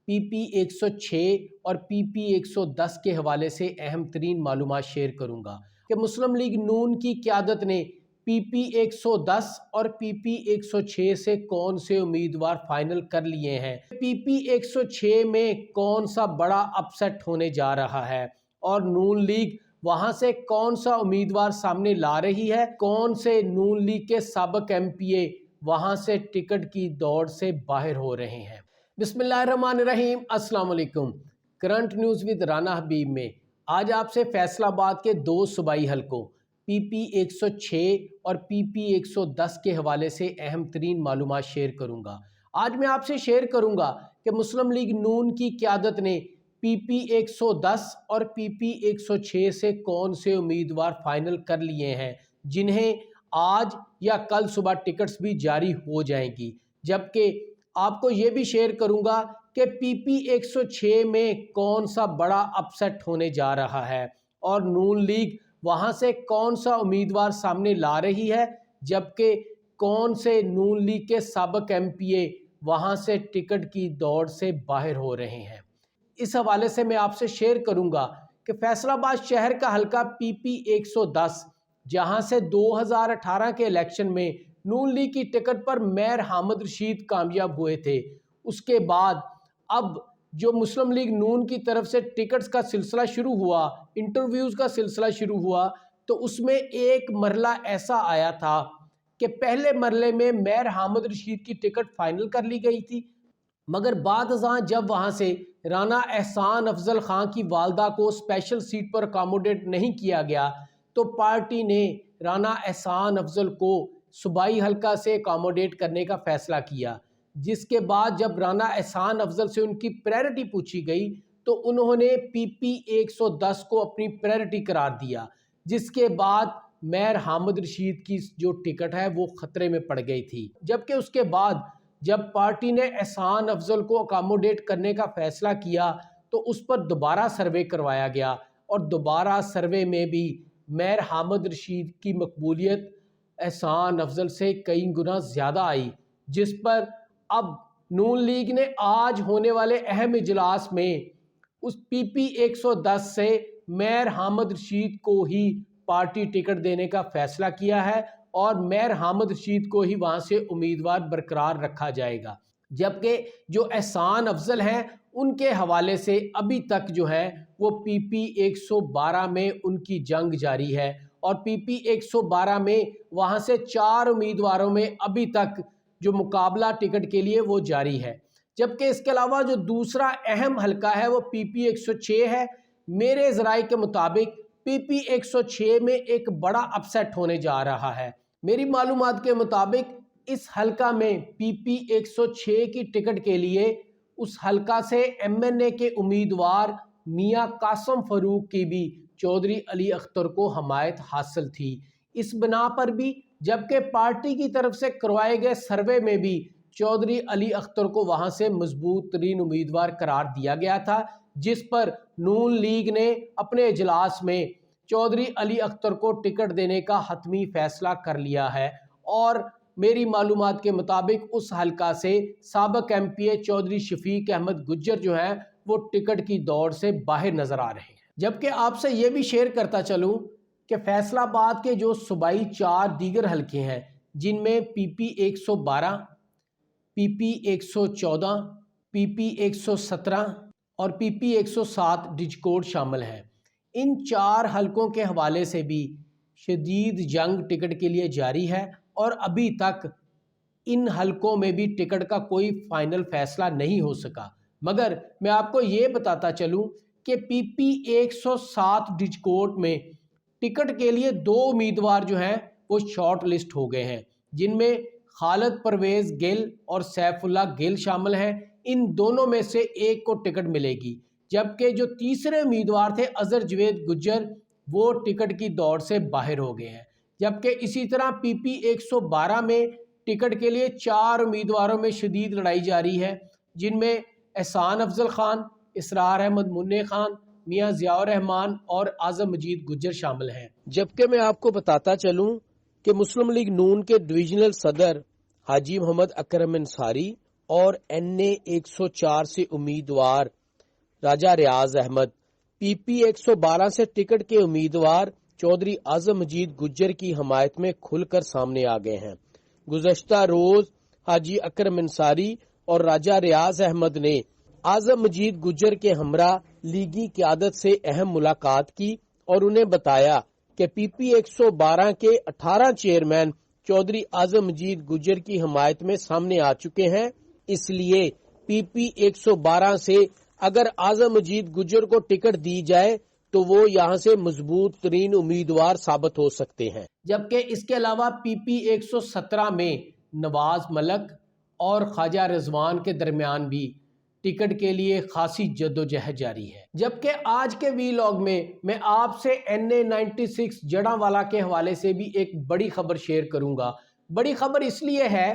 PP106 اور PP110 کے حوالے سے اہم ترین معلومات شیئر کروں گا کہ مسلم لیگ نون کی قیادت نے PP110 اور PP106 سے کون سے امیدوار فائنل کر لیے ہیں۔ PP106 میں کون سا بڑا اپسیٹ ہونے جا رہا ہے اور نون لیگ وہاں سے کون سا امیدوار سامنے لا رہی ہے، کون سے نون لیگ کے سابق MP وہاں سے ٹکٹ کی دوڑ سے باہر ہو رہے ہیں۔ بسم اللہ الرحمن الرحیم، السلام علیکم۔ کرنٹ نیوز ود رانا حبیب میں آج آپ سے فیصل آباد کے 2 صوبائی حلقوں PP106 اور PP110 کے حوالے سے اہم ترین معلومات شیئر کروں گا۔ آج میں آپ سے شیئر کروں گا کہ مسلم لیگ نون کی قیادت نے PP110 اور PP106 سے کون سے امیدوار فائنل کر لیے ہیں، جنہیں آج یا کل صبح ٹکٹس بھی جاری ہو جائیں گی۔ جبکہ آپ کو یہ بھی شیئر کروں گا کہ PP106 میں کون سا بڑا اپسیٹ ہونے جا رہا ہے اور نون لیگ وہاں سے کون سا امیدوار سامنے لا رہی ہے، جبکہ کون سے نون لیگ کے سابق MP وہاں سے ٹکٹ کی دوڑ سے باہر ہو رہے ہیں۔ اس حوالے سے میں آپ سے شیئر کروں گا کہ فیصل آباد شہر کا حلقہ PP110 جہاں سے 2018 کے الیکشن میں نون لیگ کی ٹکٹ پر میر حامد رشید کامیاب ہوئے تھے، اس کے بعد اب جو مسلم لیگ نون کی طرف سے ٹکٹس کا سلسلہ شروع ہوا، انٹرویوز کا سلسلہ شروع ہوا، تو اس میں ایک مرحلہ ایسا آیا تھا کہ پہلے مرحلے میں میر حامد رشید کی ٹکٹ فائنل کر لی گئی تھی، مگر بعد ازاں جب وہاں سے رانا احسان افضل خان کی والدہ کو اسپیشل سیٹ پر اکاموڈیٹ نہیں کیا گیا تو پارٹی نے رانا احسان افضل کو صوبائی حلقہ سے اکاموڈیٹ کرنے کا فیصلہ کیا، جس کے بعد جب رانا احسان افضل سے ان کی پریورٹی پوچھی گئی تو انہوں نے PP110 کو اپنی پریورٹی قرار دیا، جس کے بعد میر حامد رشید کی جو ٹکٹ ہے وہ خطرے میں پڑ گئی تھی۔ جبکہ اس کے بعد جب پارٹی نے احسان افضل کو اکاموڈیٹ کرنے کا فیصلہ کیا تو اس پر دوبارہ سروے کروایا گیا اور دوبارہ سروے میں بھی میر حامد رشید کی مقبولیت احسان افضل سے کئی گنا زیادہ آئی، جس پر اب نون لیگ نے آج ہونے والے اہم اجلاس میں اس PP110 سے میر حامد رشید کو ہی پارٹی ٹکٹ دینے کا فیصلہ کیا ہے اور میر حامد رشید کو ہی وہاں سے امیدوار برقرار رکھا جائے گا۔ جبکہ جو احسان افضل ہیں ان کے حوالے سے ابھی تک جو ہے وہ PP112 میں ان کی جنگ جاری ہے اور PP112 میں وہاں سے 4 امیدواروں میں ابھی تک جو مقابلہ ٹکٹ کے لیے وہ جاری ہے۔ جبکہ اس کے علاوہ جو دوسرا اہم حلقہ ہے وہ PP106 ہے۔ میرے ذرائع کے مطابق PP106 میں ایک بڑا اپسیٹ ہونے جا رہا ہے۔ میری معلومات کے مطابق اس حلقہ میں PP106 کی ٹکٹ کے لیے اس حلقہ سے MNA کے امیدوار میاں قاسم فاروق کی بھی چودھری علی اختر کو حمایت حاصل تھی۔ اس بنا پر بھی جبکہ پارٹی کی طرف سے کروائے گئے سروے میں بھی چودھری علی اختر کو وہاں سے مضبوط ترین امیدوار قرار دیا گیا تھا، جس پر نون لیگ نے اپنے اجلاس میں چودھری علی اختر کو ٹکٹ دینے کا حتمی فیصلہ کر لیا ہے اور میری معلومات کے مطابق اس حلقہ سے سابق MP چودھری شفیق احمد گجر جو ہیں وہ ٹکٹ کی دوڑ سے باہر نظر آ رہے ہیں۔ جبکہ آپ سے یہ بھی شیئر کرتا چلوں کہ فیصل آباد کے جو صوبائی 4 دیگر حلقے ہیں جن میں PP112، PP114، PP117 اور PP107 ڈیجکوڈ شامل ہیں۔ ان 4 حلقوں کے حوالے سے بھی شدید جنگ ٹکٹ کے لیے جاری ہے اور ابھی تک ان حلقوں میں بھی ٹکٹ کا کوئی فائنل فیصلہ نہیں ہو سکا، مگر میں آپ کو یہ بتاتا چلوں کہ PP107 ڈیجکوڈ میں ٹکٹ کے لیے 2 امیدوار جو ہیں وہ شارٹ لسٹ ہو گئے ہیں، جن میں خالد پرویز گل اور سیف اللہ گل شامل ہیں۔ ان دونوں میں سے ایک کو ٹکٹ ملے گی، جبکہ جو تیسرے امیدوار تھے اظہر جوید گجر وہ ٹکٹ کی دوڑ سے باہر ہو گئے ہیں۔ جبکہ اسی طرح PP112 میں ٹکٹ کے لیے 4 امیدواروں میں شدید لڑائی جاری ہے، جن میں احسان افضل خان، اسرار احمد منع خان، میاں ضیاء الرحمان اور اعظم مجید گجر شامل ہیں۔ جبکہ میں آپ کو بتاتا چلوں کہ مسلم لیگ نون کے ڈویژنل صدر حاجی محمد اکرم انصاری اور NA 104 سے امیدوار راجہ ریاض احمد، PP 112 سے ٹکٹ کے امیدوار چودھری اعظم مجید گجر کی حمایت میں کھل کر سامنے آ گئے ہیں۔ گزشتہ روز حاجی اکرم انصاری اور راجہ ریاض احمد نے اعظم مجید گجر کے ہمراہ لیگی قیادت سے اہم ملاقات کی اور انہیں بتایا کہ PP 112 کے 18 چیئرمین چودھری اعظم مجید گجر کی حمایت میں سامنے آ چکے ہیں، اس لیے PP 112 سے اگر اعظم مجید گجر کو ٹکٹ دی جائے تو وہ یہاں سے مضبوط ترین امیدوار ثابت ہو سکتے ہیں۔ جبکہ اس کے علاوہ PP 117 میں نواز ملک اور خواجہ رضوان کے درمیان بھی ٹکٹ کے لیے خاصی جدوجہد جاری ہے۔ جبکہ آج کے ویلاگ میں آپ سے NA 96 جڑاں کے حوالے سے بھی ایک بڑی خبر شیئر کروں گا۔ بڑی خبر اس لیے ہے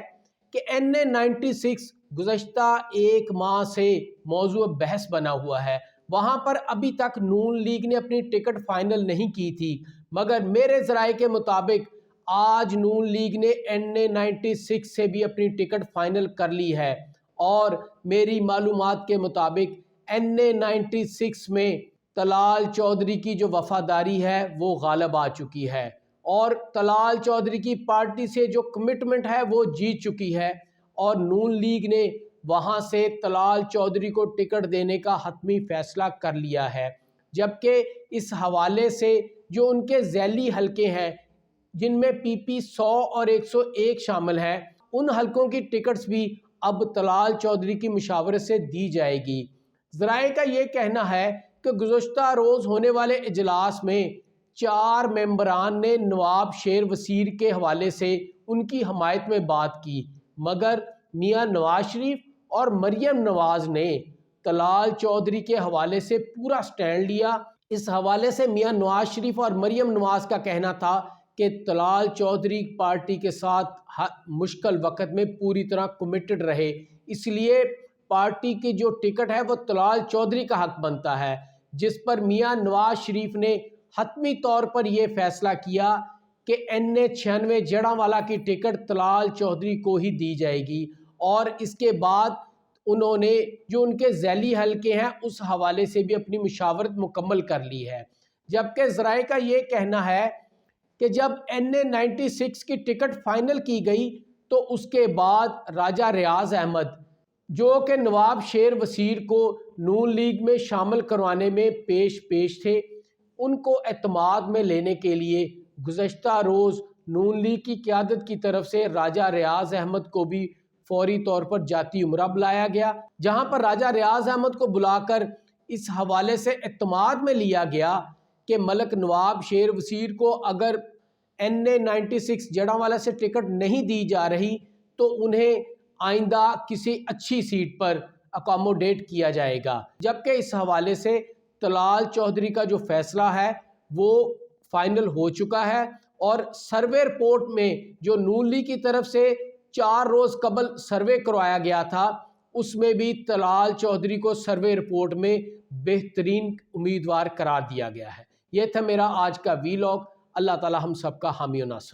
کہ NA 96 گزشتہ ایک ماہ سے موضوع بحث بنا ہوا ہے۔ وہاں پر ابھی تک نون لیگ نے اپنی ٹکٹ فائنل نہیں کی تھی، مگر میرے ذرائع کے مطابق آج نون لیگ نے NA 96 سے بھی اپنی ٹکٹ فائنل کر لی ہے، اور میری معلومات کے مطابق NA 96 میں طلال چودھری کی جو وفاداری ہے وہ غالب آ چکی ہے، اور طلال چودھری کی پارٹی سے جو کمٹمنٹ ہے وہ جیت چکی ہے، اور نون لیگ نے وہاں سے طلال چودھری کو ٹکٹ دینے کا حتمی فیصلہ کر لیا ہے۔ جبکہ اس حوالے سے جو ان کے ذیلی حلقے ہیں جن میں PP 100 اور 101 شامل ہیں، ان حلقوں کی ٹکٹس بھی اب طلال چودھری کی مشاورت سے دی جائے گی۔ ذرائع کا یہ کہنا ہے کہ گزشتہ روز ہونے والے اجلاس میں 4 ممبران نے نواب شیر وزیر کے حوالے سے ان کی حمایت میں بات کی، مگر میاں نواز شریف اور مریم نواز نے طلال چودھری کے حوالے سے پورا سٹینڈ لیا۔ اس حوالے سے میاں نواز شریف اور مریم نواز کا کہنا تھا کہ طلال چودھری پارٹی کے ساتھ مشکل وقت میں پوری طرح کمیٹڈ رہے، اس لیے پارٹی کی جو ٹکٹ ہے وہ طلال چودھری کا حق بنتا ہے، جس پر میاں نواز شریف نے حتمی طور پر یہ فیصلہ کیا کہ NA 96 جڑاں کی ٹکٹ طلال چودھری کو ہی دی جائے گی، اور اس کے بعد انہوں نے جو ان کے ذیلی حلقے ہیں اس حوالے سے بھی اپنی مشاورت مکمل کر لی ہے۔ جبکہ ذرائع کا یہ کہنا ہے کہ جب NA 96 کی ٹکٹ فائنل کی گئی تو اس کے بعد راجہ ریاض احمد جو کہ نواب شیر وزیر کو نون لیگ میں شامل کروانے میں پیش تھے، ان کو اعتماد میں لینے کے لیے گزشتہ روز نون لیگ کی قیادت کی طرف سے راجہ ریاض احمد کو بھی فوری طور پر جاتی عمرہ بلایا گیا، جہاں پر راجہ ریاض احمد کو بلا کر اس حوالے سے اعتماد میں لیا گیا کہ ملک نواب شیر وزیر کو اگر NA 96 جڑاں سے ٹکٹ نہیں دی جا رہی تو انہیں آئندہ کسی اچھی سیٹ پر اکاموڈیٹ کیا جائے گا۔ جبکہ اس حوالے سے طلال چودھری کا جو فیصلہ ہے وہ فائنل ہو چکا ہے، اور سروے رپورٹ میں جو نون لیگ کی طرف سے 4 روز قبل سروے کروایا گیا تھا، اس میں بھی طلال چودھری کو سروے رپورٹ میں بہترین امیدوار قرار دیا گیا ہے۔ یہ تھا میرا آج کا ویلاگ۔ اللہ تعالی ہم سب کا حامی و ناصر۔